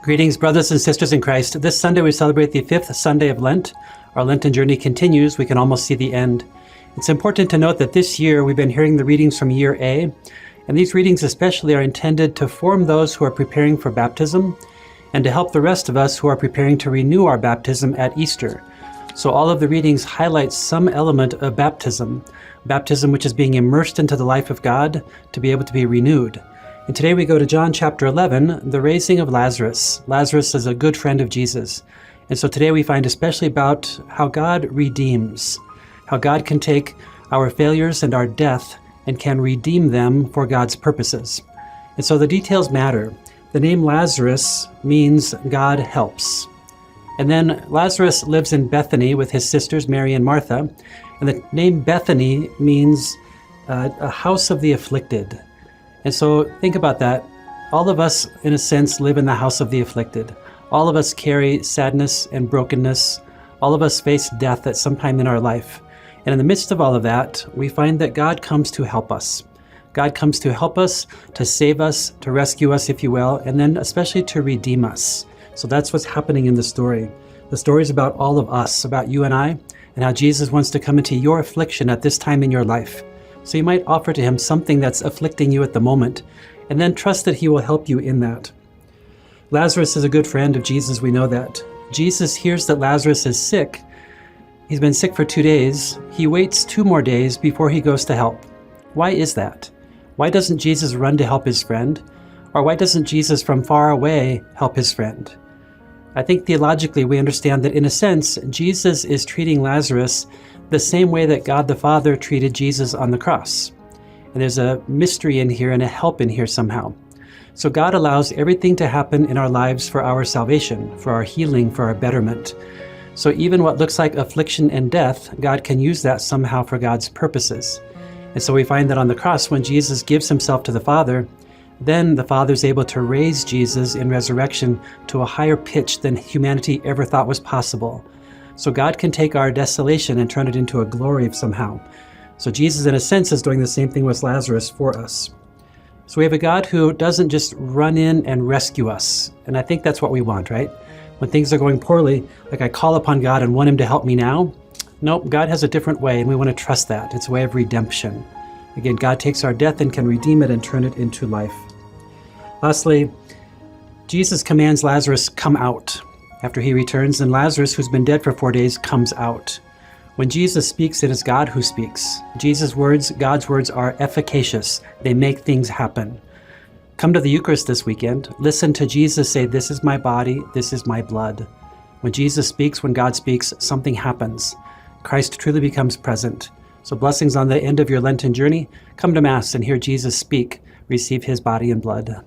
Greetings, brothers and sisters in Christ. This Sunday we celebrate the 5th Sunday of Lent. Our Lenten journey continues. We can almost see the end. It's important to note that this year we've been hearing the readings from Year A, and these readings especially are intended to form those who are preparing for baptism and to help the rest of us who are preparing to renew our baptism at Easter. So all of the readings highlight some element of baptism which is being immersed into the life of God to be able to be renewed. And today we go to John chapter 11, the raising of Lazarus. Lazarus is a good friend of Jesus. And so today we find especially about how God redeems, how God can take our failures and our death and can redeem them for God's purposes. And so the details matter. The name Lazarus means God helps. And then Lazarus lives in Bethany with his sisters Mary and Martha. And the name Bethany means a house of the afflicted. And so think about that. All of us, in a sense, live in the house of the afflicted. All of us carry sadness and brokenness. All of us face death at some time in our life. And in the midst of all of that, we find that God comes to help us. God comes to help us, to save us, to rescue us, if you will, and then especially to redeem us. So that's what's happening in the story. The story is about all of us, about you and I, and how Jesus wants to come into your affliction at this time in your life. So you might offer to him something that's afflicting you at the moment, and then trust that he will help you in that. Lazarus is a good friend of Jesus, we know that. Jesus hears that Lazarus is sick. He's been sick for 2 days. He waits 2 more days before he goes to help. Why is that? Why doesn't Jesus run to help his friend? Or why doesn't Jesus from far away help his friend? I think theologically we understand that in a sense, Jesus is treating Lazarus the same way that God the Father treated Jesus on the cross. And there's a mystery in here and a help in here somehow. So God allows everything to happen in our lives for our salvation, for our healing, for our betterment. So even what looks like affliction and death, God can use that somehow for God's purposes. And so we find that on the cross, when Jesus gives himself to the Father, then the Father is able to raise Jesus in resurrection to a higher pitch than humanity ever thought was possible. So God can take our desolation and turn it into a glory somehow. So Jesus, in a sense, is doing the same thing with Lazarus for us. So we have a God who doesn't just run in and rescue us. And I think that's what we want, right? When things are going poorly, like I call upon God and want him to help me now. Nope, God has a different way, and we want to trust that. It's a way of redemption. Again, God takes our death and can redeem it and turn it into life. Lastly, Jesus commands Lazarus come out. After he returns, and Lazarus, who's been dead for 4 days, comes out. When Jesus speaks, it is God who speaks. Jesus' words, God's words, are efficacious. They make things happen. Come to the Eucharist this weekend. Listen to Jesus say, "This is my body, this is my blood." When Jesus speaks, when God speaks, something happens. Christ truly becomes present. So blessings on the end of your Lenten journey. Come to Mass and hear Jesus speak. Receive his body and blood.